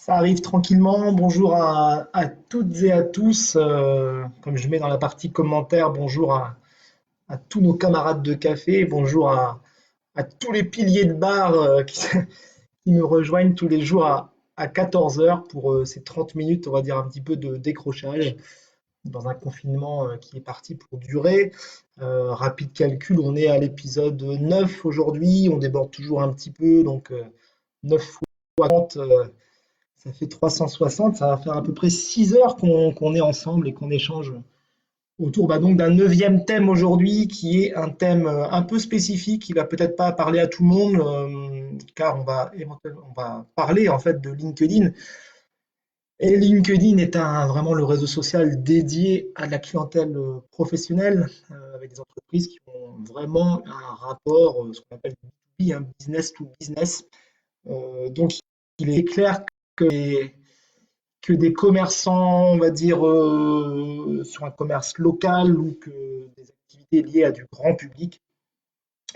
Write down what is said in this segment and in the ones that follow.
Ça arrive tranquillement. Bonjour à toutes et à tous. Comme je mets dans la partie commentaires, bonjour à tous nos camarades de café. Bonjour à tous les piliers de bar qui me rejoignent tous les jours à 14 heures pour ces 30 minutes, on va dire un petit peu de décrochage dans un confinement qui est parti pour durer. Rapide calcul, on est à l'épisode 9 aujourd'hui. On déborde toujours un petit peu, donc 9 fois 30. Ça fait 360, ça va faire à peu près 6 heures qu'on est ensemble et qu'on échange autour donc d'un neuvième thème aujourd'hui qui est un thème un peu spécifique qui va peut-être pas parler à tout le monde car on va parler en fait de LinkedIn. Et LinkedIn est vraiment le réseau social dédié à la clientèle professionnelle avec des entreprises qui ont vraiment un rapport, ce qu'on appelle B2B, un business to business. Donc il est clair que des commerçants, on va dire, sur un commerce local ou que des activités liées à du grand public.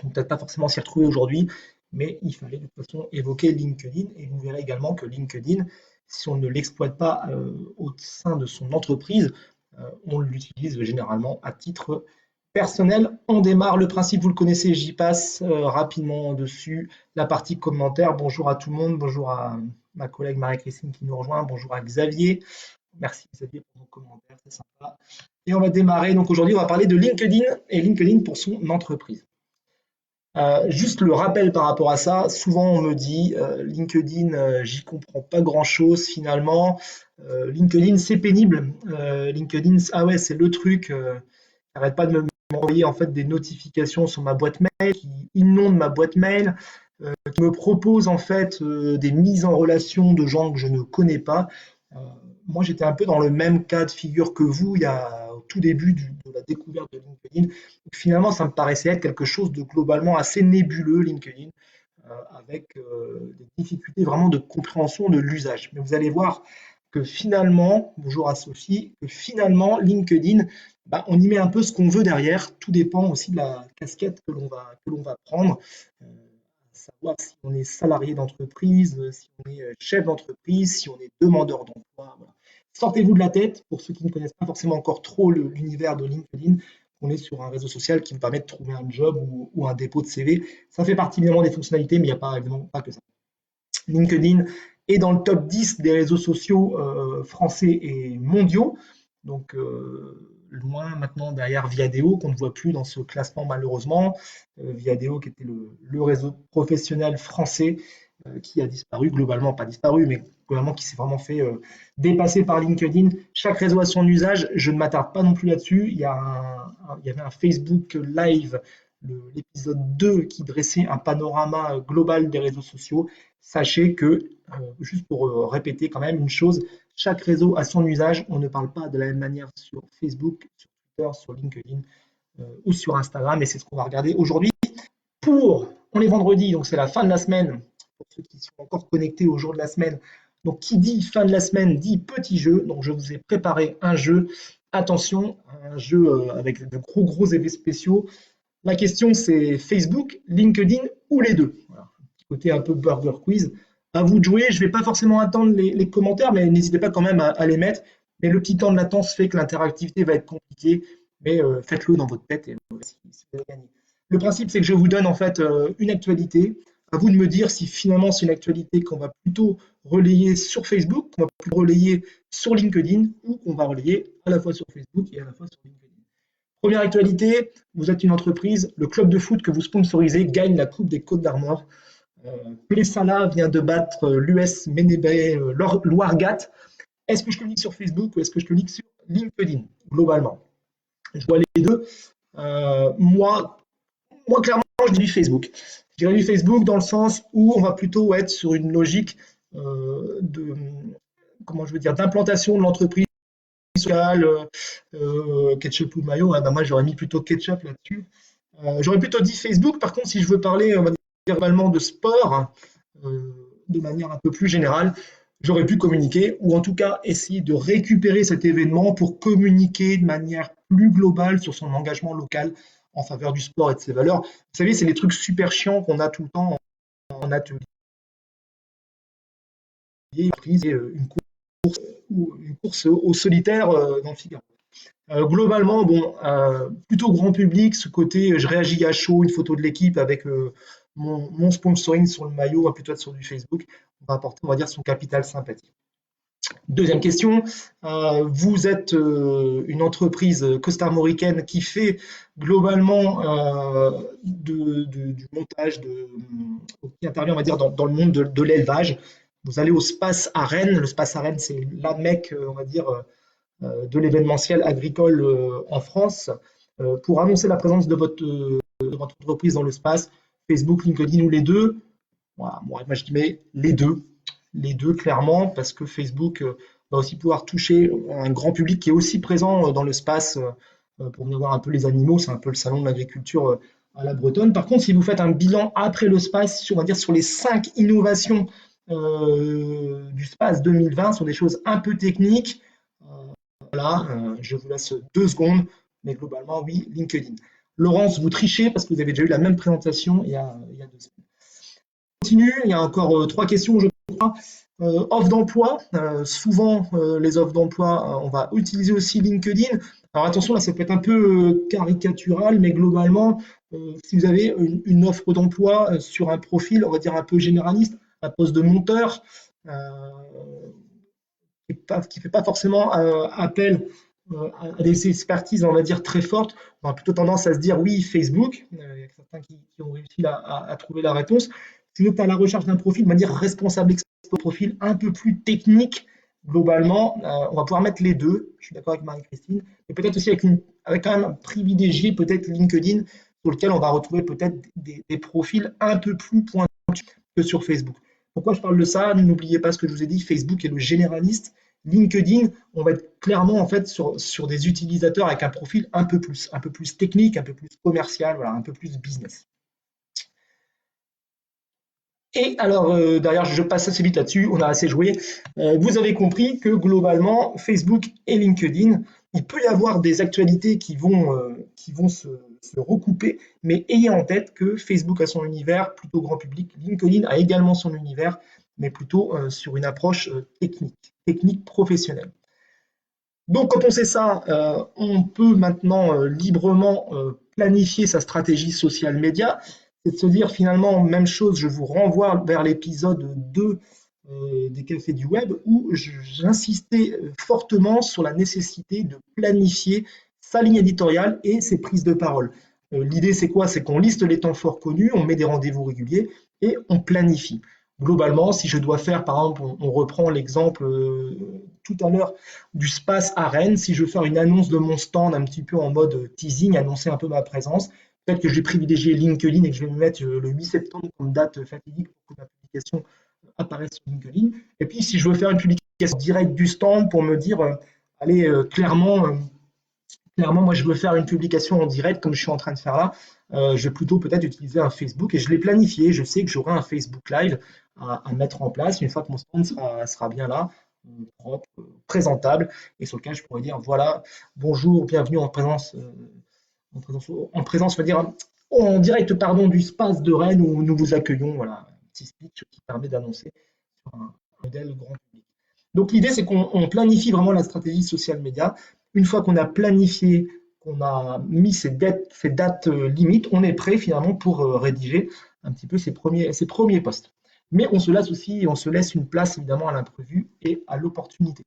On ne peut-être pas forcément s'y retrouver aujourd'hui, mais il fallait de toute façon évoquer LinkedIn. Et vous verrez également que LinkedIn, si on ne l'exploite pas au sein de son entreprise, on l'utilise généralement à titre personnel. On démarre le principe, vous le connaissez, j'y passe rapidement dessus. La partie commentaire, bonjour à tout le monde, bonjour à ma collègue Marie-Christine qui nous rejoint, bonjour à Xavier. Merci Xavier pour vos commentaires, c'est sympa. Et on va démarrer. Donc aujourd'hui, on va parler de LinkedIn et LinkedIn pour son entreprise. Juste le rappel par rapport à ça, souvent on me dit LinkedIn, j'y comprends pas grand-chose finalement. LinkedIn, c'est pénible. LinkedIn, ah ouais, c'est le truc. Arrête pas de m'envoyer en fait des notifications sur ma boîte mail, qui inondent ma boîte mail, qui me propose en fait des mises en relation de gens que je ne connais pas. Euh, Moi, j'étais un peu dans le même cas de figure que vous il y a au tout début de la découverte de LinkedIn. Donc, finalement, ça me paraissait être quelque chose de globalement assez nébuleux, LinkedIn, avec des difficultés vraiment de compréhension de l'usage. Mais vous allez voir que finalement, bonjour à Sophie, que finalement, LinkedIn, bah, on y met un peu ce qu'on veut derrière. Tout dépend aussi de la casquette que l'on va prendre. Savoir si on est salarié d'entreprise, si on est chef d'entreprise, si on est demandeur d'emploi. Voilà. Sortez-vous de la tête, pour ceux qui ne connaissent pas forcément encore trop l'univers de LinkedIn, on est sur un réseau social qui me permet de trouver un job ou un dépôt de CV. Ça fait partie évidemment des fonctionnalités, mais il n'y a pas, évidemment pas que ça. LinkedIn est dans le top 10 des réseaux sociaux français et mondiaux. Donc, loin maintenant derrière Viadeo, qu'on ne voit plus dans ce classement malheureusement. Viadeo, qui était le réseau professionnel français, qui a disparu, globalement, pas disparu, mais globalement qui s'est vraiment fait dépasser par LinkedIn. Chaque réseau a son usage, je ne m'attarde pas non plus là-dessus. Il y avait un Facebook Live, l'épisode 2, qui dressait un panorama global des réseaux sociaux. Sachez que, juste pour répéter quand même une chose, chaque réseau a son usage. On ne parle pas de la même manière sur Facebook, sur Twitter, sur LinkedIn ou sur Instagram. Et c'est ce qu'on va regarder aujourd'hui. On est vendredi, donc c'est la fin de la semaine. Pour ceux qui sont encore connectés au jour de la semaine. Donc qui dit fin de la semaine dit petit jeu. Donc je vous ai préparé un jeu. Attention, un jeu avec de gros effets spéciaux. La question c'est Facebook, LinkedIn ou les deux. Voilà. Un petit côté un peu burger quiz. À vous de jouer. Je ne vais pas forcément attendre les commentaires, mais n'hésitez pas quand même à les mettre. Mais le petit temps de latence fait que l'interactivité va être compliquée. Mais faites-le dans votre tête et si vous avez gagné. Le principe, c'est que je vous donne en fait une actualité. À vous de me dire si finalement c'est une actualité qu'on va plutôt relayer sur Facebook, qu'on va plutôt relayer sur LinkedIn ou qu'on va relayer à la fois sur Facebook et à la fois sur LinkedIn. Première actualité, vous êtes une entreprise, le club de foot que vous sponsorisez gagne la Coupe des Côtes d'Armor. Plessala vient de battre l'US Ménébré Loiregat. Est-ce que je communique sur Facebook ou est-ce que je communique sur LinkedIn, globalement? Je vois les deux. Moi, clairement, je dis Facebook. Je dirais du Facebook dans le sens où on va plutôt être sur une logique de, comment je veux dire, d'implantation de l'entreprise sociale, ketchup ou maillot. Ah bah moi, j'aurais mis plutôt ketchup là-dessus. J'aurais plutôt dit Facebook. Par contre, si je veux parler, on va dire, verbalement de sport, de manière un peu plus générale, j'aurais pu communiquer, ou en tout cas essayer de récupérer cet événement pour communiquer de manière plus globale sur son engagement local en faveur du sport et de ses valeurs. Vous savez, c'est les trucs super chiants qu'on a tout le temps en atelier. prise et une course au solitaire dans le Figaro. Globalement, bon, plutôt grand public, ce côté je réagis à chaud, une photo de l'équipe avec mon sponsoring sur le maillot, plutôt être sur du Facebook, on va apporter, on va dire, son capital sympathie. Deuxième question, vous êtes une entreprise costarmoricaine qui fait globalement du montage, qui intervient, on va dire, dans le monde de l'élevage. Vous allez au Space à Rennes. Le Space à Rennes, c'est la mecque, on va dire, de l'événementiel agricole en France, pour annoncer la présence de votre entreprise dans le space, Facebook, LinkedIn ou les deux. Voilà, moi je dis mais les deux clairement, parce que Facebook va aussi pouvoir toucher un grand public qui est aussi présent dans le space pour venir voir un peu les animaux, c'est un peu le salon de l'agriculture à la bretonne. Par contre, si vous faites un bilan après le space, on va dire sur les 5 innovations du space 2020, sur des choses un peu techniques, voilà, je vous laisse 2 secondes, mais globalement, oui, LinkedIn. Laurence, vous trichez parce que vous avez déjà eu la même présentation il y a 2 semaines. On continue, il y a encore 3 questions, je crois. Offre d'emploi, souvent les offres d'emploi, on va utiliser aussi LinkedIn. Alors attention, là ça peut être un peu caricatural, mais globalement, si vous avez une offre d'emploi sur un profil, on va dire un peu généraliste, un poste de monteur, qui ne fait pas forcément appel à des expertises, on va dire, très fortes, on a plutôt tendance à se dire oui, Facebook. Il y a certains qui ont réussi à trouver la réponse. Si vous êtes à la recherche d'un profil, on va dire responsable profil un peu plus technique, globalement, on va pouvoir mettre les deux. Je suis d'accord avec Marie-Christine, mais peut-être aussi avec quand même privilégié peut-être LinkedIn, sur lequel on va retrouver peut-être des profils un peu plus pointus que sur Facebook. Pourquoi je parle de ça? N'oubliez pas ce que je vous ai dit, Facebook est le généraliste. LinkedIn, on va être clairement en fait sur des utilisateurs avec un profil un peu plus technique, un peu plus commercial, voilà, un peu plus business. Et alors, d'ailleurs, je passe assez vite là-dessus, on a assez joué. Vous avez compris que globalement, Facebook et LinkedIn, il peut y avoir des actualités qui vont se recouper, mais ayez en tête que Facebook a son univers plutôt grand public, LinkedIn a également son univers, mais plutôt sur une approche technique professionnelle. Donc, quand on sait ça, on peut maintenant librement planifier sa stratégie social média. C'est de se dire finalement, même chose, je vous renvoie vers l'épisode 2 des Cafés du Web où j'insistais fortement sur la nécessité de planifier sa ligne éditoriale et ses prises de parole. L'idée, c'est quoi? C'est qu'on liste les temps forts connus, on met des rendez-vous réguliers et on planifie. Globalement, si je dois faire, par exemple, on reprend l'exemple tout à l'heure du Space à Rennes, si je veux faire une annonce de mon stand un petit peu en mode teasing, annoncer un peu ma présence, peut-être que je vais privilégier LinkedIn et que je vais me mettre le 8 septembre comme date fatidique pour que ma publication apparaisse sur LinkedIn. Et puis, si je veux faire une publication directe du stand pour me dire, allez, clairement, moi, je veux faire une publication en direct comme je suis en train de faire là, je vais plutôt peut-être utiliser un Facebook et je l'ai planifié. Je sais que j'aurai un Facebook Live à mettre en place une fois que mon stand sera bien là, propre, présentable, et sur lequel je pourrais dire, voilà, bonjour, bienvenue en présence, on va dire, en direct, pardon, du Space de Rennes où nous vous accueillons. Voilà, un petit speech qui permet d'annoncer sur un modèle grand public. Donc l'idée, c'est qu'on planifie vraiment la stratégie social média. Une fois qu'on a planifié, qu'on a mis ces dates limites, on est prêt finalement pour rédiger un petit peu ses premiers posts. Mais on se laisse une place évidemment à l'imprévu et à l'opportunité.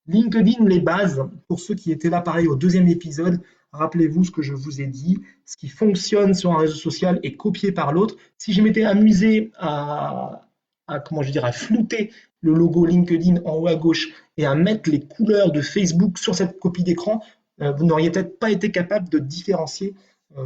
LinkedIn, les bases, pour ceux qui étaient là pareil au 2e épisode, rappelez-vous ce que je vous ai dit, ce qui fonctionne sur un réseau social est copié par l'autre. Si je m'étais amusé à flouter le logo LinkedIn en haut à gauche et à mettre les couleurs de Facebook sur cette copie d'écran, vous n'auriez peut-être pas été capable de différencier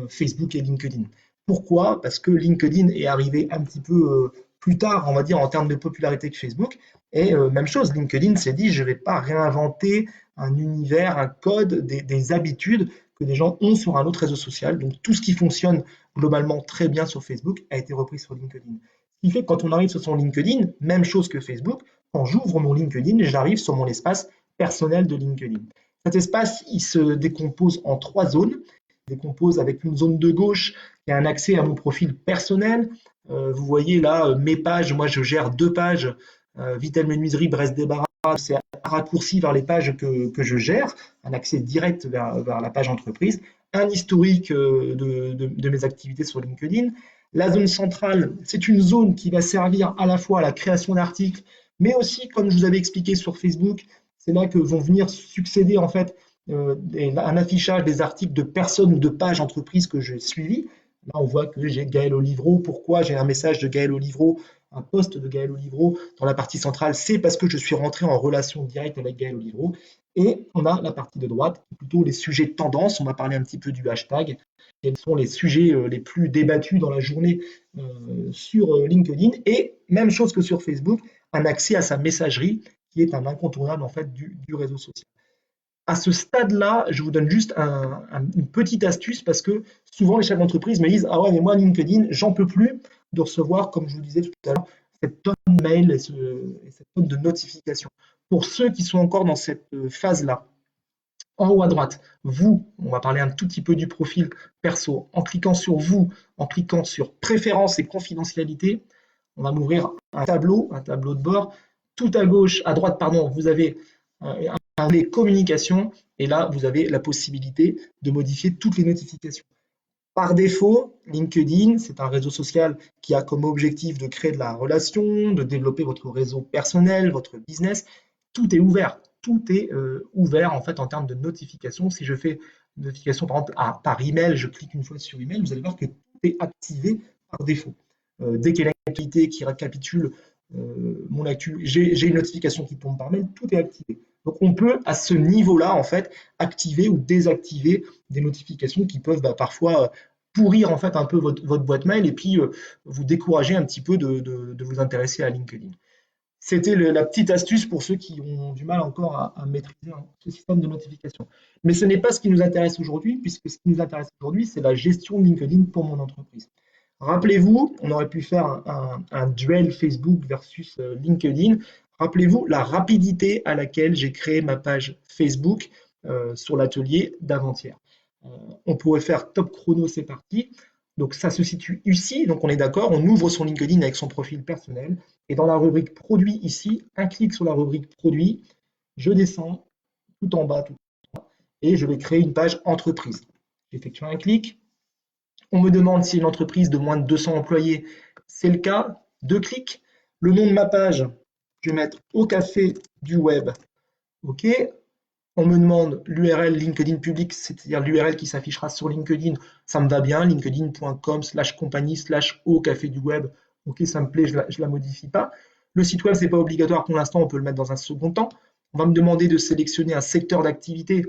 Facebook et LinkedIn. Pourquoi? Parce que LinkedIn est arrivé un petit peu plus tard, on va dire, en termes de popularité que Facebook. Et même chose, LinkedIn s'est dit, je ne vais pas réinventer un univers, un code, des habitudes que des gens ont sur un autre réseau social. Donc tout ce qui fonctionne globalement très bien sur Facebook a été repris sur LinkedIn. Ce qui fait que quand on arrive sur son LinkedIn, même chose que Facebook, quand j'ouvre mon LinkedIn, j'arrive sur mon espace personnel de LinkedIn. Cet espace, il se décompose en 3 zones. Il décompose avec une zone de gauche qui a un accès à mon profil personnel. Vous voyez là, mes pages, moi je gère 2 pages Vitel Menuiserie, Brest Débarras, c'est un raccourci vers les pages que je gère, un accès direct vers la page entreprise, un historique de mes activités sur LinkedIn. La zone centrale, c'est une zone qui va servir à la fois à la création d'articles, mais aussi, comme je vous avais expliqué sur Facebook, c'est là que vont venir succéder en fait un affichage des articles de personnes ou de pages entreprises que j'ai suivies. Là, on voit que j'ai Gaël Olivreau. Pourquoi j'ai un message de Gaël Olivreau, un post de Gaël Olivreau dans la partie centrale? C'est parce que je suis rentré en relation directe avec Gaël Olivreau. Et on a la partie de droite, plutôt les sujets de tendance. On va parler un petit peu du hashtag. Quels sont les sujets les plus débattus dans la journée sur LinkedIn? Et même chose que sur Facebook, un accès à sa messagerie qui est un incontournable en fait du réseau social. À ce stade-là, je vous donne juste une petite astuce parce que souvent les chefs d'entreprise me disent: ah ouais, mais moi, LinkedIn, j'en peux plus de recevoir, comme je vous disais tout à l'heure, cette tonne de mails et cette tonne de notifications. Pour ceux qui sont encore dans cette phase-là, en haut à droite, vous, on va parler un tout petit peu du profil perso. En cliquant sur vous, en cliquant sur préférences et confidentialité, on va m'ouvrir un tableau de bord. Tout à gauche, à droite, pardon, vous avez un onglet communication et là, vous avez la possibilité de modifier toutes les notifications. Par défaut, LinkedIn, c'est un réseau social qui a comme objectif de créer de la relation, de développer votre réseau personnel, votre business. Tout est ouvert. Tout est ouvert en fait en termes de notification. Si je fais une notification par exemple par email, je clique une fois sur email, vous allez voir que tout est activé par défaut. Dès qu'il y a une activité qui récapitule mon actu, j'ai une notification qui tombe par mail, tout est activé. Donc on peut à ce niveau-là en fait activer ou désactiver des notifications qui peuvent parfois pourrir en fait un peu votre boîte mail et puis vous décourager un petit peu de vous intéresser à LinkedIn. C'était la petite astuce pour ceux qui ont du mal encore à maîtriser ce système de notification. Mais ce n'est pas ce qui nous intéresse aujourd'hui, puisque ce qui nous intéresse aujourd'hui, c'est la gestion de LinkedIn pour mon entreprise. Rappelez-vous, on aurait pu faire un duel Facebook versus LinkedIn. Rappelez-vous la rapidité à laquelle j'ai créé ma page Facebook sur l'atelier d'avant-hier. On pourrait faire top chrono, c'est parti. Donc ça se situe ici, donc on est d'accord, on ouvre son LinkedIn avec son profil personnel. Et dans la rubrique produit ici, un clic sur la rubrique produit, je descends tout en bas, et je vais créer une page entreprise. J'effectue un clic. On me demande si une entreprise de moins de 200 employés, c'est le cas. Deux clics. Le nom de ma page, je vais mettre au café du web. OK. On me demande l'URL LinkedIn public, c'est-à-dire l'URL qui s'affichera sur LinkedIn. Ça me va bien, linkedin.com/compagnie/au café du web. OK, ça me plaît, je la modifie pas. Le site web, c'est pas obligatoire pour l'instant, on peut le mettre dans un second temps. On va me demander de sélectionner un secteur d'activité.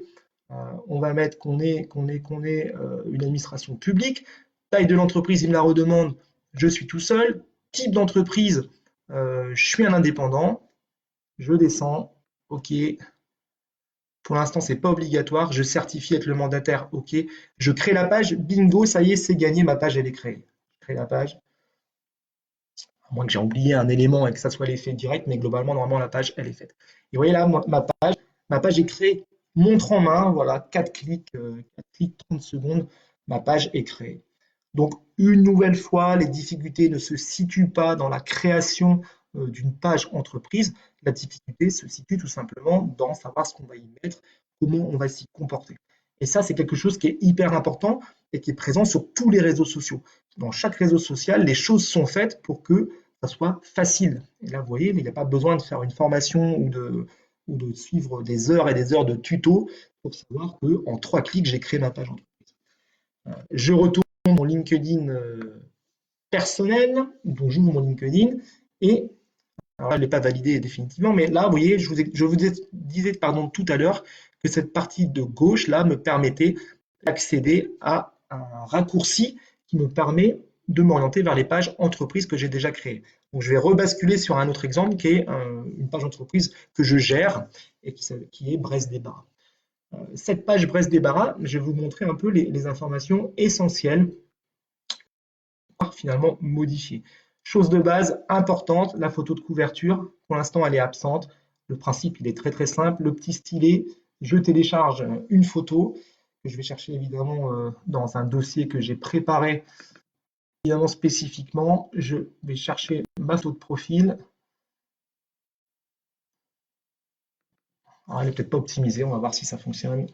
On va mettre qu'on est une administration publique. Taille de l'entreprise, il me la redemande. Je suis tout seul. Type d'entreprise, je suis un indépendant. Je descends. OK. Pour l'instant, c'est pas obligatoire. Je certifie être le mandataire. OK. Je crée la page. Bingo, ça y est, c'est gagné. Ma page, elle est créée. Je crée la page. À moins que j'ai oublié un élément et que ça soit l'effet direct, mais globalement, normalement, la page, elle est faite. Et vous voyez là, ma page est créée. Montre en main, voilà, 4 clics, 30 secondes, ma page est créée. Donc, une nouvelle fois, les difficultés ne se situent pas dans la création d'une page entreprise. La difficulté se situe tout simplement dans savoir ce qu'on va y mettre, comment on va s'y comporter. Et ça, c'est quelque chose qui est hyper important et qui est présent sur tous les réseaux sociaux. Dans chaque réseau social, les choses sont faites pour que ça soit facile. Et là, vous voyez, il n'y a pas besoin de faire une formation ou de suivre des heures et des heures de tutos pour savoir qu'en 3 clics, j'ai créé ma page entreprise. Je retourne mon LinkedIn personnel, donc j'ouvre mon LinkedIn et alors là, elle n'est pas validée définitivement, mais là, vous voyez, je vous disais pardon, tout à l'heure que cette partie de gauche là me permettait d'accéder à un raccourci qui me permet de m'orienter vers les pages entreprises que j'ai déjà créées. Donc, je vais rebasculer sur un autre exemple qui est une page entreprise que je gère et qui est Brest Débarras. Cette page Brest Débarras, je vais vous montrer un peu les informations essentielles finalement modifier. Chose de base importante, la photo de couverture. Pour l'instant, elle est absente. Le principe, il est très très simple. Le petit stylet, je télécharge une photo que je vais chercher évidemment dans un dossier que j'ai préparé évidemment spécifiquement. Je vais chercher ma photo de profil. Alors, elle n'est peut-être pas optimisée, on va voir si ça fonctionne.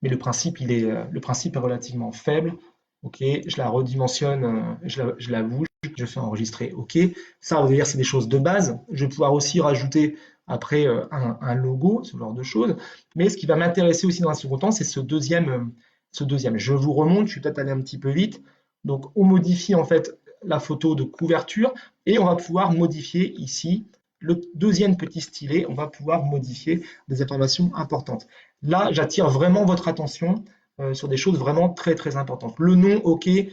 Mais le principe est relativement faible. OK, je la redimensionne, je la bouge, je fais enregistrer. OK, ça, on va dire, c'est des choses de base. Je vais pouvoir aussi rajouter après un logo, ce genre de choses. Mais ce qui va m'intéresser aussi dans un second temps, c'est ce deuxième. Je vous remonte, je suis peut-être allé un petit peu vite. Donc, on modifie en fait la photo de couverture et on va pouvoir modifier ici le deuxième petit stylet. On va pouvoir modifier des informations importantes. Là, j'attire vraiment votre attention sur des choses vraiment très très importantes. Le nom, OK, il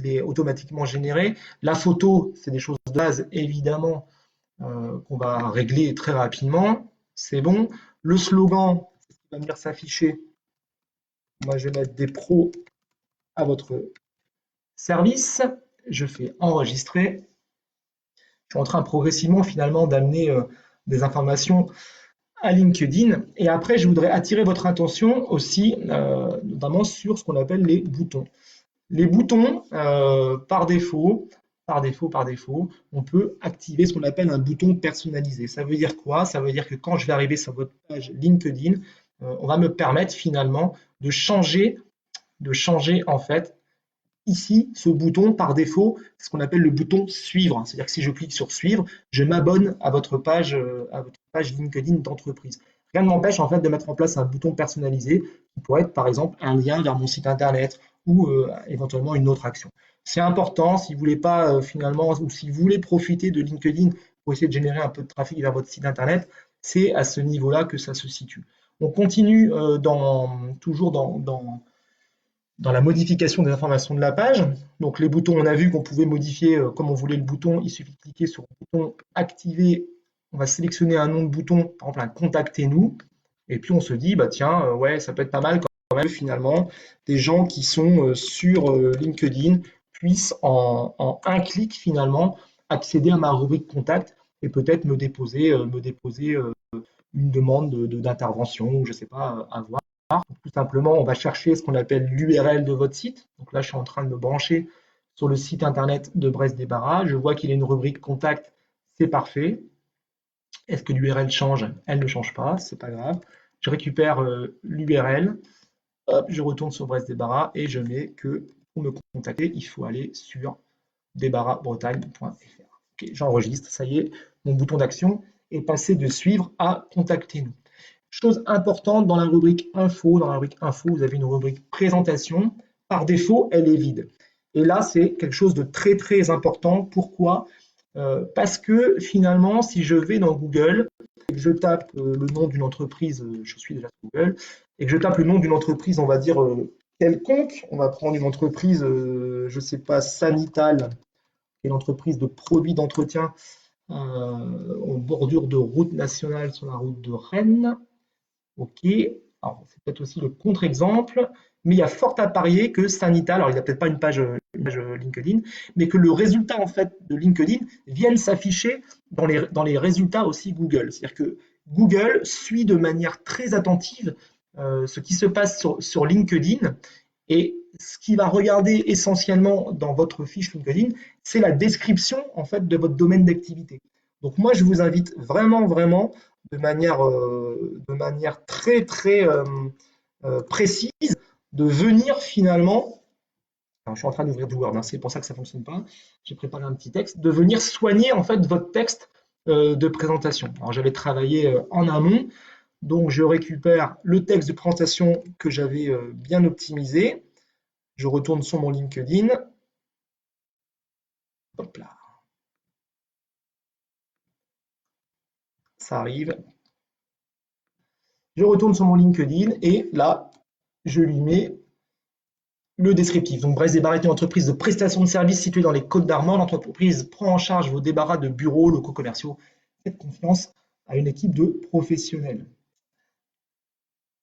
est automatiquement généré. La photo, c'est des choses de base, évidemment, qu'on va régler très rapidement. C'est bon. Le slogan, c'est ce qui va venir s'afficher. Moi, je vais mettre des pros à votre service. Je fais enregistrer. Je suis en train progressivement finalement d'amener des informations à LinkedIn. Et après, je voudrais attirer votre attention aussi, notamment sur ce qu'on appelle les boutons. Les boutons, par défaut, on peut activer ce qu'on appelle un bouton personnalisé. Ça veut dire quoi? Ça veut dire que quand je vais arriver sur votre page LinkedIn, on va me permettre finalement de changer en fait ici, ce bouton, par défaut, c'est ce qu'on appelle le bouton suivre. C'est-à-dire que si je clique sur suivre, je m'abonne à votre page LinkedIn d'entreprise. Rien ne m'empêche en fait de mettre en place un bouton personnalisé qui pourrait être par exemple un lien vers mon site internet ou éventuellement une autre action. C'est important si vous voulez pas finalement ou si vous voulez profiter de LinkedIn pour essayer de générer un peu de trafic vers votre site internet, c'est à ce niveau-là que ça se situe. On continue toujours dans la modification des informations de la page. Donc les boutons, on a vu qu'on pouvait modifier comme on voulait le bouton. Il suffit de cliquer sur le bouton activer. On va sélectionner un nom de bouton, par exemple un contactez-nous. Et puis on se dit, bah tiens, ouais, ça peut être pas mal quand même finalement, des gens qui sont sur LinkedIn puissent en un clic finalement accéder à ma rubrique contact et peut-être me déposer une demande d'intervention ou je sais pas, à voir. Tout simplement, on va chercher ce qu'on appelle l'URL de votre site. Donc là, je suis en train de me brancher sur le site internet de Brest-des-Barras. Je vois qu'il y a une rubrique contact, c'est parfait. Est-ce que l'URL change? Elle ne change pas, c'est pas grave. Je récupère l'URL, je retourne sur Brest-des-Barras et je mets que pour me contacter, il faut aller sur desbarrasbretagne.fr. Okay, j'enregistre, ça y est, mon bouton d'action est passé de suivre à contactez-nous. Chose importante dans la rubrique info, vous avez une rubrique présentation. Par défaut, elle est vide. Et là, c'est quelque chose de très très important. Pourquoi? Parce que finalement, si je vais dans Google et que je tape le nom d'une entreprise, je suis déjà sur Google, et que je tape le nom d'une entreprise, on va dire quelconque, on va prendre une entreprise, je ne sais pas, Sanital, qui est une entreprise de produits d'entretien en bordure de route nationale sur la route de Rennes. OK. Alors, c'est peut-être aussi le contre-exemple, mais il y a fort à parier que Sanital, alors il n'a peut-être pas une page LinkedIn, mais que le résultat en fait de LinkedIn vienne s'afficher dans les résultats aussi Google. C'est-à-dire que Google suit de manière très attentive ce qui se passe sur LinkedIn et ce qu'il va regarder essentiellement dans votre fiche LinkedIn, c'est la description en fait de votre domaine d'activité. Donc moi, je vous invite vraiment, vraiment de manière très très précise de venir finalement, alors, je suis en train d'ouvrir du Word, hein, c'est pour ça que ça ne fonctionne pas, j'ai préparé un petit texte, de venir soigner en fait votre texte de présentation. Alors j'avais travaillé en amont, donc je récupère le texte de présentation que j'avais bien optimisé, je retourne sur mon LinkedIn, hop là, ça arrive, je retourne sur mon LinkedIn et là, je lui mets le descriptif. Donc, Brest-des-Barras est une entreprise de prestation de services située dans les Côtes-d'Armor. L'entreprise prend en charge vos débarras de bureaux, locaux commerciaux. Faites confiance à une équipe de professionnels.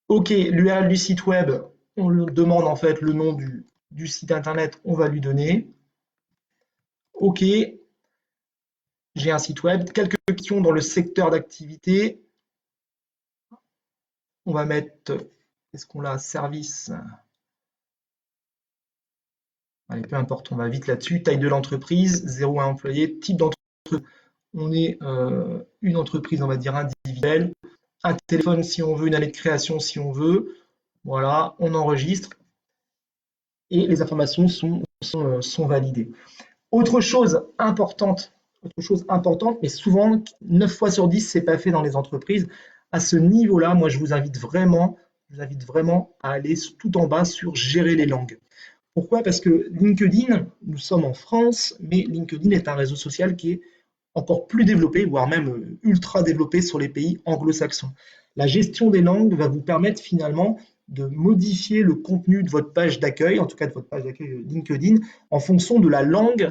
OK, l'URL du site web, on lui demande en fait le nom du site internet, on va lui donner. OK, j'ai un site web. Quelques questions dans le secteur d'activité. On va mettre, est-ce qu'on a service? Allez, peu importe, on va vite là-dessus. Taille de l'entreprise, 0 à 1 employé. Type d'entreprise, on est une entreprise, on va dire, individuelle, un téléphone si on veut, une année de création si on veut. Voilà, on enregistre et les informations sont validées. Autre chose importante, mais souvent 9 fois sur 10, c'est pas fait dans les entreprises. À ce niveau-là, moi, je vous invite vraiment à aller tout en bas sur gérer les langues. Pourquoi? Parce que LinkedIn, nous sommes en France, mais LinkedIn est un réseau social qui est encore plus développé, voire même ultra développé sur les pays anglo-saxons. La gestion des langues va vous permettre finalement de modifier le contenu de votre page d'accueil, en tout cas de votre page d'accueil LinkedIn, en fonction de la langue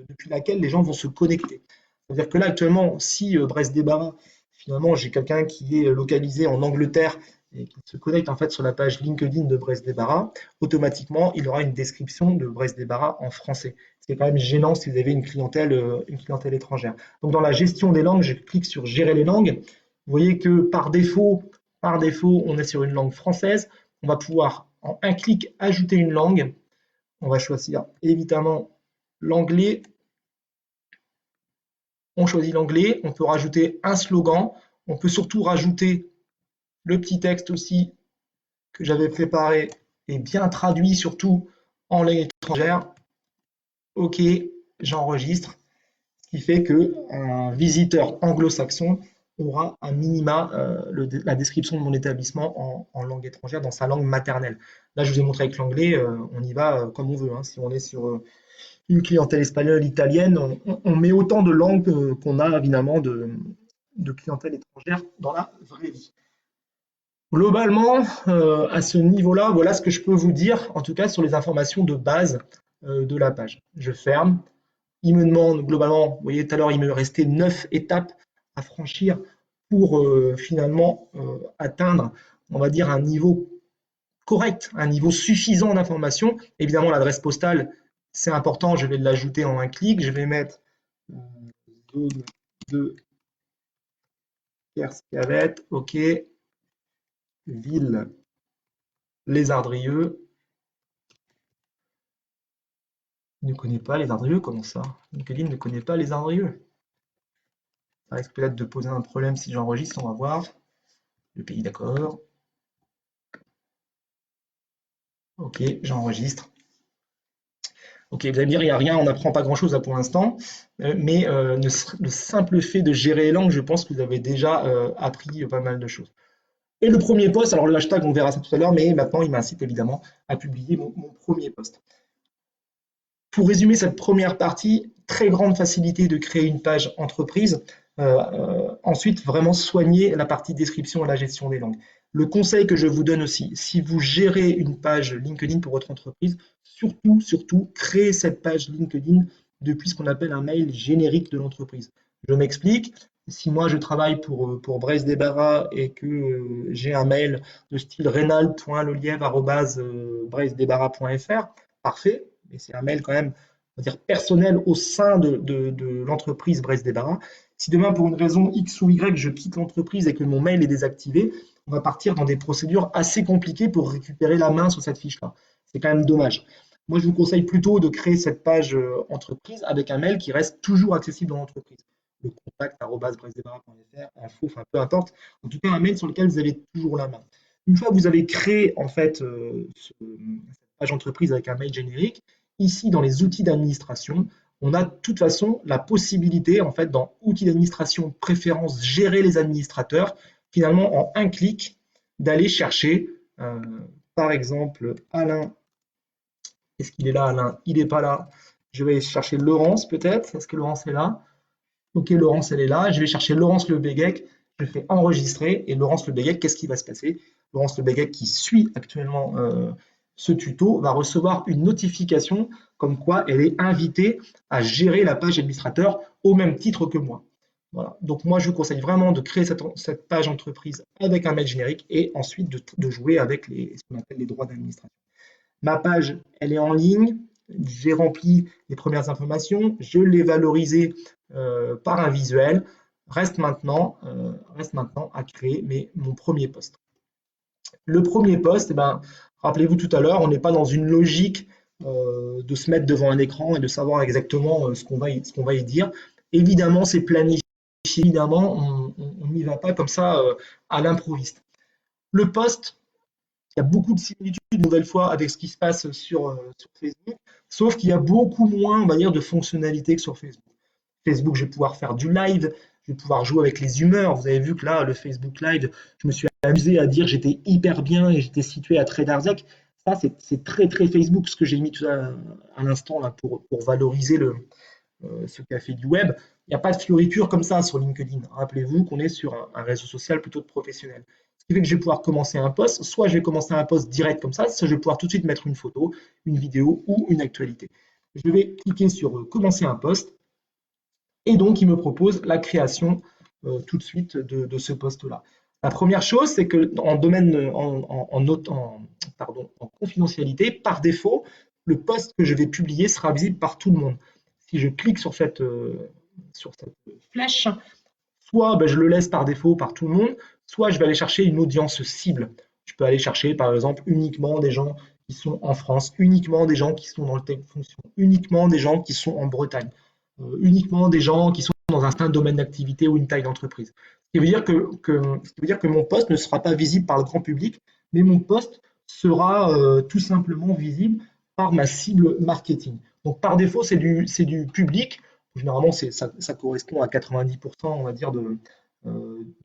depuis laquelle les gens vont se connecter. C'est-à-dire que là, actuellement, si Brest Débarras, finalement, j'ai quelqu'un qui est localisé en Angleterre et qui se connecte en fait sur la page LinkedIn de Brest Débarras, automatiquement, il aura une description de Brest Débarras en français. C'est quand même gênant si vous avez une clientèle étrangère. Donc, dans la gestion des langues, je clique sur Gérer les langues. Vous voyez que par défaut, on est sur une langue française. On va pouvoir, en un clic, ajouter une langue. On va choisir évidemment l'anglais. On choisit l'anglais. On peut rajouter un slogan. On peut surtout rajouter le petit texte aussi que j'avais préparé et bien traduit surtout en langue étrangère. OK, j'enregistre. Ce qui fait qu'un visiteur anglo-saxon aura à minima la description de mon établissement en langue étrangère, dans sa langue maternelle. Là, je vous ai montré avec l'anglais, on y va comme on veut, hein. Si on est sur une clientèle espagnole, italienne, on met autant de langues qu'on a évidemment de clientèle étrangère dans la vraie vie. Globalement, à ce niveau-là, voilà ce que je peux vous dire, en tout cas sur les informations de base de la page. Je ferme. Il me demande globalement, vous voyez tout à l'heure, il me restait 9 étapes à franchir pour finalement atteindre, on va dire, un niveau correct, un niveau suffisant d'information. Évidemment, l'adresse postale, c'est important, je vais l'ajouter en un clic. Je vais mettre zone de Kerscavet, OK, ville Les Ardrieux. Il ne connaît pas les Ardrieux, comment ça? LinkedIn ne connaît pas les Ardrieux. Ça risque peut-être de poser un problème si j'enregistre, on va voir. Le pays, d'accord. Ok, j'enregistre. Ok, vous allez me dire, il n'y a rien, on n'apprend pas grand-chose là pour l'instant, mais le simple fait de gérer les langues, je pense que vous avez déjà appris pas mal de choses. Et le premier post, alors le hashtag, on verra ça tout à l'heure, mais maintenant, il m'incite évidemment à publier mon premier post. Pour résumer cette première partie, très grande facilité de créer une page entreprise. Ensuite, vraiment soigner la partie description et la gestion des langues. Le conseil que je vous donne aussi, si vous gérez une page LinkedIn pour votre entreprise, surtout, créez cette page LinkedIn depuis ce qu'on appelle un mail générique de l'entreprise. Je m'explique. Si moi je travaille pour Brest Débarras et que j'ai un mail de style renald.lelièvre@brestdébarras.fr, parfait, mais c'est un mail quand même, on va dire, personnel au sein de l'entreprise Brest Débarras. Si demain, pour une raison X ou Y, je quitte l'entreprise et que mon mail est désactivé, on va partir dans des procédures assez compliquées pour récupérer la main sur cette fiche-là. C'est quand même dommage. Moi, je vous conseille plutôt de créer cette page entreprise avec un mail qui reste toujours accessible dans l'entreprise. Le contact@brestdébarras.fr, info, enfin peu importe. En tout cas, un mail sur lequel vous avez toujours la main. Une fois que vous avez créé en fait cette page entreprise avec un mail générique, ici dans les outils d'administration, on a de toute façon la possibilité, en fait, dans outils d'administration, préférences, gérer les administrateurs, finalement en un clic, d'aller chercher, par exemple, Alain. Est-ce qu'il est là, Alain? Il n'est pas là. Je vais chercher Laurence, peut-être. Est-ce que Laurence est là? Ok, Laurence, elle est là. Je vais chercher Laurence Le Béguec. Je fais enregistrer. Et Laurence Le Béguec, qu'est-ce qui va se passer? Laurence Le Béguec, qui suit actuellement ce tuto, va recevoir une notification comme quoi elle est invitée à gérer la page administrateur au même titre que moi. Voilà. Donc moi, je vous conseille vraiment de créer cette page entreprise avec un mail générique et ensuite de jouer avec ce qu'on appelle les droits d'administration. Ma page, elle est en ligne. J'ai rempli les premières informations. Je l'ai valorisée par un visuel. Reste maintenant à créer mon premier post. Le premier post, eh ben, rappelez-vous tout à l'heure, on n'est pas dans une logique de se mettre devant un écran et de savoir exactement ce qu'on va y dire. Évidemment, c'est planifié. Évidemment, on n'y va pas comme ça à l'improviste. Le post, il y a beaucoup de similitudes, une nouvelle fois, avec ce qui se passe sur Facebook, sauf qu'il y a beaucoup moins, on va dire, de fonctionnalités que sur Facebook. Facebook, je vais pouvoir faire du live, je vais pouvoir jouer avec les humeurs. Vous avez vu que là, le Facebook Live, je me suis amusé à dire que j'étais hyper bien et j'étais situé à Trédarzac. Ça, c'est très, très Facebook, ce que j'ai mis tout à l'instant là, pour valoriser ce café du web. Il n'y a pas de fioriture comme ça sur LinkedIn. Rappelez-vous qu'on est sur un réseau social plutôt de professionnel. Ce qui fait que je vais pouvoir commencer un post, soit je vais commencer un post direct comme ça, soit je vais pouvoir tout de suite mettre une photo, une vidéo ou une actualité. Je vais cliquer sur commencer un post et donc il me propose la création tout de suite de ce post-là. La première chose, c'est que en domaine en confidentialité, par défaut, le post que je vais publier sera visible par tout le monde. Si je clique sur cette flèche, soit ben, je le laisse par défaut par tout le monde, soit je vais aller chercher une audience cible. Je peux aller chercher par exemple uniquement des gens qui sont en France, uniquement des gens qui sont dans le tech fonction, uniquement des gens qui sont en Bretagne, uniquement des gens qui sont dans un certain domaine d'activité ou une taille d'entreprise. Ce qui veut dire ce qui veut dire que mon poste ne sera pas visible par le grand public, mais mon poste sera tout simplement visible par ma cible marketing. Donc par défaut, c'est du public. Généralement, ça correspond à 90%, on va dire, de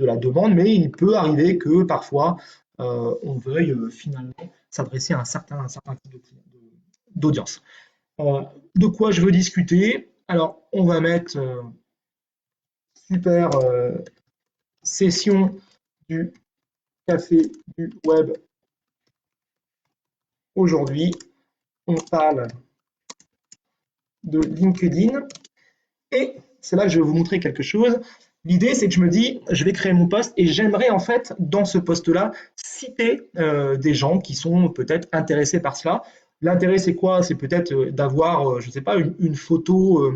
la demande, mais il peut arriver que parfois on veuille finalement s'adresser à un certain type d'audience. De quoi je veux discuter? Alors, on va mettre super session du café du web aujourd'hui. On parle de LinkedIn et c'est là que je vais vous montrer quelque chose. L'idée, c'est que je me dis, je vais créer mon poste et j'aimerais en fait, dans ce poste-là, citer des gens qui sont peut-être intéressés par cela. L'intérêt, c'est quoi? C'est peut-être d'avoir, je ne sais pas, une photo.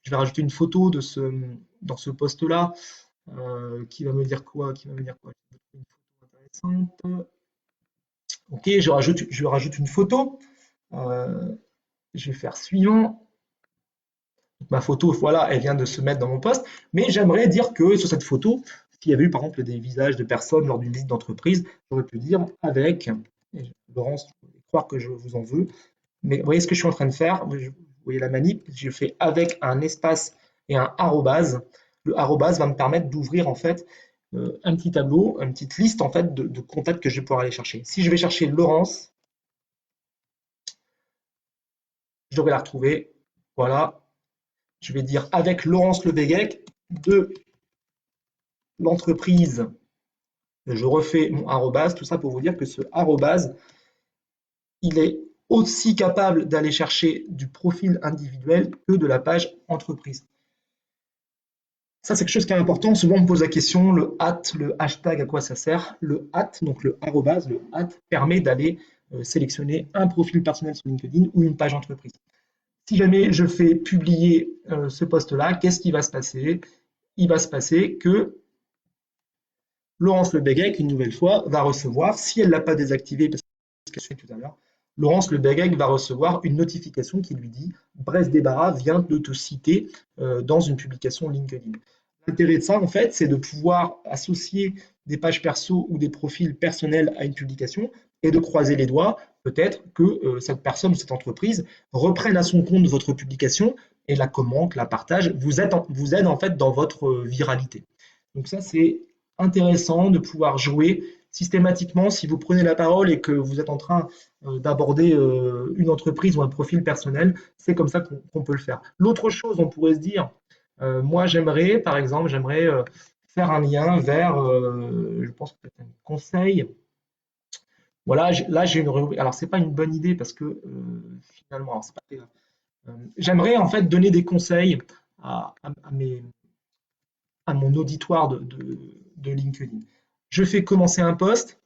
Je vais rajouter une photo dans ce poste-là qui va me dire quoi? Qui va me dire quoi? Une photo intéressante. Ok, je rajoute une photo. Euh, je vais faire suivant. Ma photo, voilà, elle vient de se mettre dans mon poste, mais j'aimerais dire que sur cette photo, s'il y avait eu par exemple des visages de personnes lors d'une visite d'entreprise, j'aurais pu dire avec, et Laurence, vous allez croire que je vous en veux, mais vous voyez ce que je suis en train de faire, vous voyez la manip, je fais avec un espace et un arrobase. Le arrobase va me permettre d'ouvrir en fait un petit tableau, une petite liste en fait de contacts que je vais pouvoir aller chercher. Si je vais chercher Laurence, je devrais la retrouver, voilà, je vais dire avec Laurence Lebegec de l'entreprise, je refais mon arrobase, tout ça pour vous dire que ce arrobase, il est aussi capable d'aller chercher du profil individuel que de la page entreprise. Ça, c'est quelque chose qui est important. Souvent, on me pose la question, le hashtag, à quoi ça sert? Le donc le arrobase, le permet d'aller sélectionner un profil personnel sur LinkedIn ou une page entreprise. Si jamais je fais publier ce post-là, qu'est-ce qui va se passer? Il va se passer que Laurence Lebegec, une nouvelle fois, va recevoir, si elle ne l'a pas désactivé, parce que je fait tout à l'heure, Laurence Lebegec va recevoir une notification qui lui dit Brest Débarras vient de te citer dans une publication LinkedIn. L'intérêt de ça, en fait, c'est de pouvoir associer des pages perso ou des profils personnels à une publication et de croiser les doigts, peut-être que cette personne ou cette entreprise reprenne à son compte votre publication et la commente, la partage, vous aide en fait dans votre viralité. Donc ça, c'est intéressant de pouvoir jouer systématiquement si vous prenez la parole et que vous êtes en train d'aborder une entreprise ou un profil personnel, c'est comme ça qu'on peut le faire. L'autre chose, on pourrait se dire, moi j'aimerais, par exemple, faire un lien vers, je pense que c'est un conseil. Voilà, là j'ai une rubrique. Alors c'est pas une bonne idée parce que finalement, alors, c'est pas très grave. J'aimerais en fait donner des conseils à à mon auditoire de LinkedIn. Je fais commencer un post,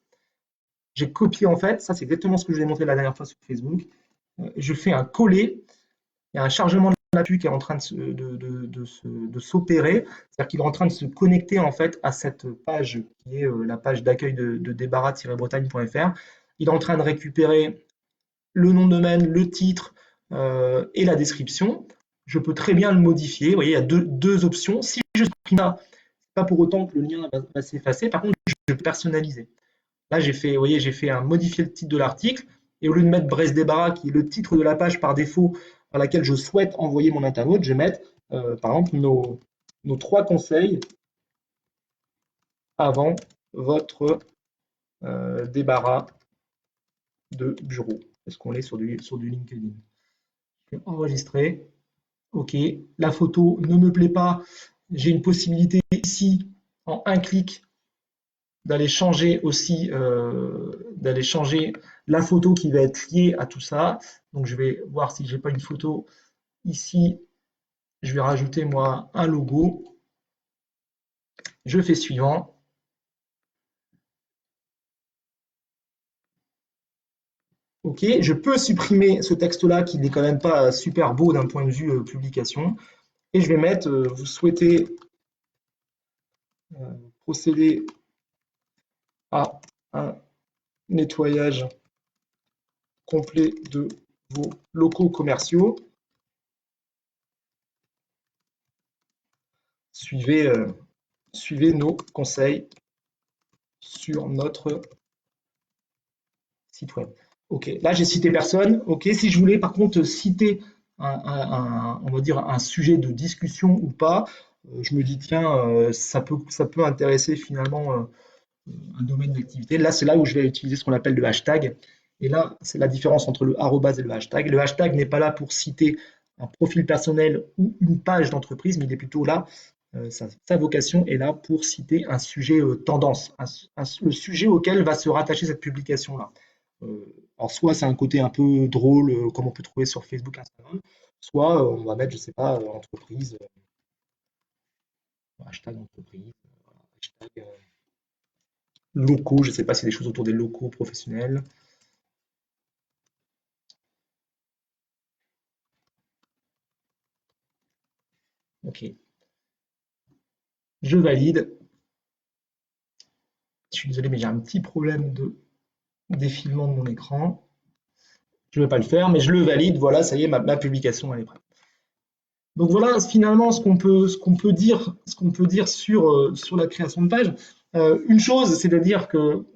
j'ai copié en fait, ça c'est exactement ce que je vous ai montré la dernière fois sur Facebook. Je fais un coller, il y a un chargement de l'appui qui est en train de s'opérer, c'est-à-dire qu'il est en train de se connecter en fait à cette page qui est la page d'accueil de débarras-bretagne.fr. Il est en train de récupérer le nom de domaine, le titre et la description. je peux très bien le modifier. Vous voyez, il y a deux options. Si je supprime ça, pas pour autant que le lien va s'effacer. Par contre, je peux personnaliser. Là, j'ai fait, vous voyez, j'ai fait un modifier le titre de l'article et au lieu de mettre Brest Débarras, qui est le titre de la page par défaut à laquelle je souhaite envoyer mon internaute, je vais mettre, par exemple, nos 3 conseils avant votre débarras de bureau. Est-ce qu'on est sur du LinkedIn? Je vais enregistrer. OK. La photo ne me plaît pas. J'ai une possibilité ici, en un clic, d'aller changer aussi, d'aller changer la photo qui va être liée à tout ça. Donc je vais voir si j'ai pas une photo ici. Je vais rajouter moi un logo. Je fais suivant. OK, je peux supprimer ce texte-là qui n'est quand même pas super beau d'un point de vue publication. Et je vais mettre, vous souhaitez procéder à un nettoyage complet de vos locaux commerciaux. Suivez, suivez nos conseils sur notre site web. Ok, là j'ai cité personne. Ok, si je voulais par contre citer on va dire un sujet de discussion ou pas, je me dis tiens, ça peut intéresser finalement un domaine d'activité. Là, c'est là où je vais utiliser ce qu'on appelle le hashtag. Et là, c'est la différence entre le arrobase et le hashtag. Le hashtag n'est pas là pour citer un profil personnel ou une page d'entreprise, mais il est plutôt là, sa vocation est là pour citer un sujet tendance, le sujet auquel va se rattacher cette publication-là. Alors, soit c'est un côté un peu drôle, comme on peut trouver sur Facebook, Instagram, soit on va mettre, je sais pas, entreprise, hashtag entreprise, hashtag locaux, je ne sais pas si c'est des choses autour des locaux professionnels. Ok, je valide. Je suis désolé, mais j'ai un petit problème de défilement de mon écran. Je ne vais pas le faire, mais je le valide. Voilà, ça y est, ma publication elle est prête. Donc voilà finalement ce qu'on peut dire sur la création de page. Une chose, c'est-à-dire que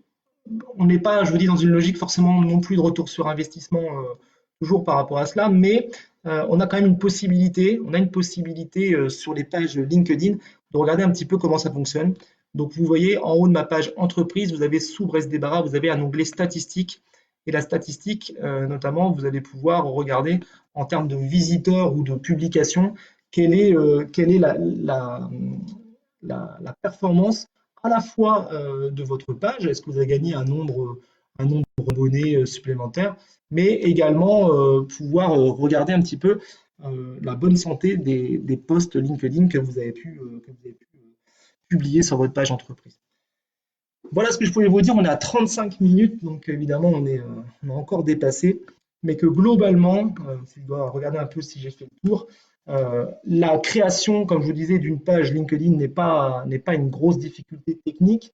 on n'est pas, je vous dis, dans une logique forcément non plus de retour sur investissement toujours par rapport à cela, mais on a quand même une possibilité sur les pages LinkedIn de regarder un petit peu comment ça fonctionne. Donc vous voyez en haut de ma page entreprise, vous avez sous Brest Débarras, vous avez un onglet statistiques. Et la statistique, notamment, vous allez pouvoir regarder en termes de visiteurs ou de publications, quelle est la performance à la fois de votre page, est-ce que vous avez gagné un nombre d'abonnés supplémentaire, mais également pouvoir regarder un petit peu la bonne santé des posts LinkedIn que vous avez pu publier sur votre page entreprise. Voilà ce que je pouvais vous dire. On est à 35 minutes, donc évidemment, on a encore dépassé, mais que globalement, si je dois regarder un peu si j'ai fait le tour, la création, comme je vous disais, d'une page LinkedIn n'est pas une grosse difficulté technique.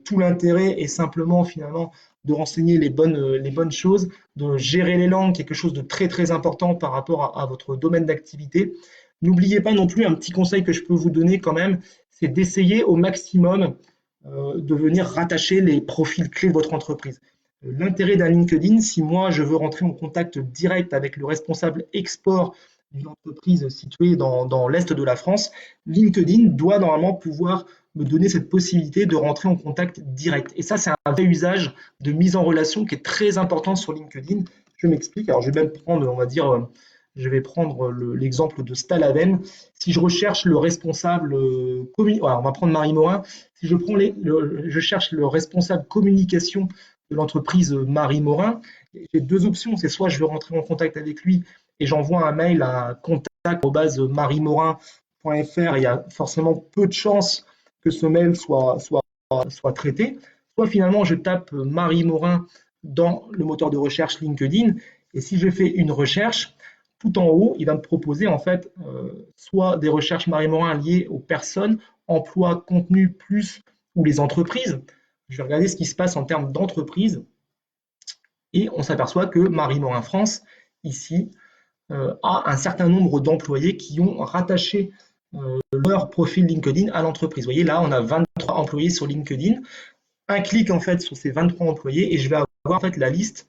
Tout l'intérêt est simplement finalement de renseigner les bonnes choses, de gérer les langues, quelque chose de très très important par rapport à votre domaine d'activité. N'oubliez pas non plus un petit conseil que je peux vous donner quand même, c'est d'essayer au maximum de venir rattacher les profils clés de votre entreprise. L'intérêt d'un LinkedIn, si moi je veux rentrer en contact direct avec le responsable export d'une entreprise située dans l'Est de la France, LinkedIn doit normalement pouvoir me donner cette possibilité de rentrer en contact direct. Et ça, c'est un vrai usage de mise en relation qui est très important sur LinkedIn. Je m'explique. Alors, je vais même prendre, on va dire, je vais prendre l'exemple de Stalaven. Si je recherche le responsable, on va prendre Marie Morin. Si je cherche le responsable communication de l'entreprise Marie Morin, j'ai deux options. C'est soit je veux rentrer en contact avec lui et j'envoie un mail à contact@mariemorin.fr. Il y a forcément peu de chances que ce mail soit traité. Soit finalement je tape Marie Morin dans le moteur de recherche LinkedIn et si je fais une recherche, tout en haut, il va me proposer en fait soit des recherches Marie Morin liées aux personnes, emploi, contenu plus ou les entreprises. Je vais regarder ce qui se passe en termes d'entreprise et on s'aperçoit que Marie Morin France, ici, à un certain nombre d'employés qui ont rattaché leur profil LinkedIn à l'entreprise. Vous voyez, là, on a 23 employés sur LinkedIn. Un clic en fait sur ces 23 employés et je vais avoir en fait la liste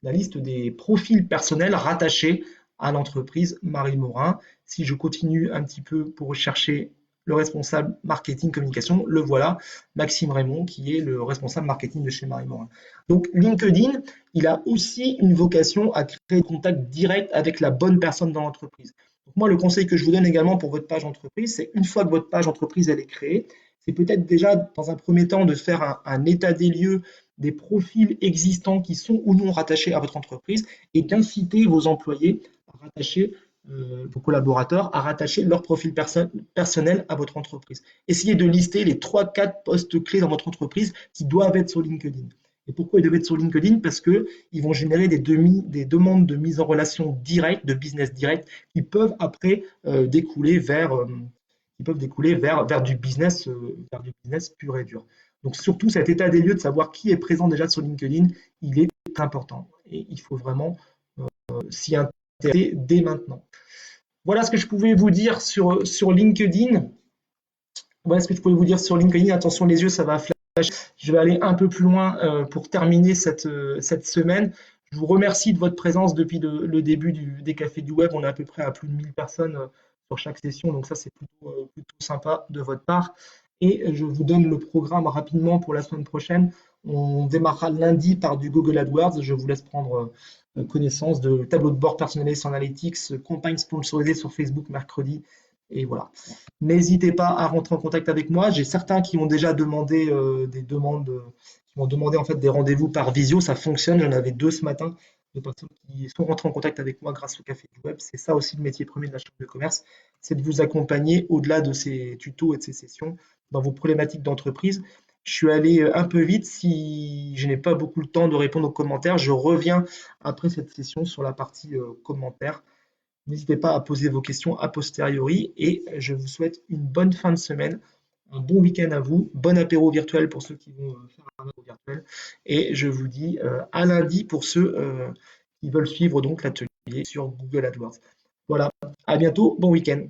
des profils personnels rattachés à l'entreprise Marie Morin. Si je continue un petit peu pour rechercher le responsable marketing communication, le voilà, Maxime Raymond, qui est le responsable marketing de chez Marie Morin. Donc LinkedIn, il a aussi une vocation à créer des contacts directs avec la bonne personne dans l'entreprise. Donc moi, le conseil que je vous donne également pour votre page entreprise, c'est une fois que votre page entreprise elle est créée, c'est peut-être déjà dans un premier temps de faire un état des lieux des profils existants qui sont ou non rattachés à votre entreprise et d'inciter vos employés à rattacher, vos collaborateurs à rattacher leur profil personnel à votre entreprise. Essayez de lister les 3-4 postes clés dans votre entreprise qui doivent être sur LinkedIn. Et pourquoi ils doivent être sur LinkedIn? Parce qu'ils vont générer des demandes de mise en relation directe, de business direct, qui peuvent après découler vers du business pur et dur. Donc surtout cet état des lieux de savoir qui est présent déjà sur LinkedIn, il est important et il faut vraiment s'y intéresser dès maintenant. Voilà ce que je pouvais vous dire sur LinkedIn. Voilà ce que je pouvais vous dire sur LinkedIn. Attention les yeux, ça va flasher. Je vais aller un peu plus loin pour terminer cette semaine. Je vous remercie de votre présence depuis le début des cafés du web. On est à peu près à plus de 1000 personnes sur chaque session, donc ça c'est plutôt sympa de votre part. Et je vous donne le programme rapidement pour la semaine prochaine. On démarrera lundi par du Google AdWords. Je vous laisse prendre connaissance de tableau de bord personnalisé sur Analytics, campagne sponsorisée sur Facebook mercredi. Et voilà. N'hésitez pas à rentrer en contact avec moi. J'ai certains qui m'ont déjà demandé qui m'ont demandé en fait des rendez-vous par visio. Ça fonctionne. J'en avais 2 ce matin de personnes qui sont rentrées en contact avec moi grâce au Café du Web. C'est ça aussi le métier premier de la chambre de commerce, c'est de vous accompagner au-delà de ces tutos et de ces sessions dans vos problématiques d'entreprise. Je suis allé un peu vite. Si je n'ai pas beaucoup le temps de répondre aux commentaires, je reviens après cette session sur la partie commentaires. N'hésitez pas à poser vos questions a posteriori et je vous souhaite une bonne fin de semaine, un bon week-end à vous, bon apéro virtuel pour ceux qui vont faire un apéro virtuel et je vous dis à lundi pour ceux qui veulent suivre donc l'atelier sur Google AdWords. Voilà, à bientôt, bon week-end.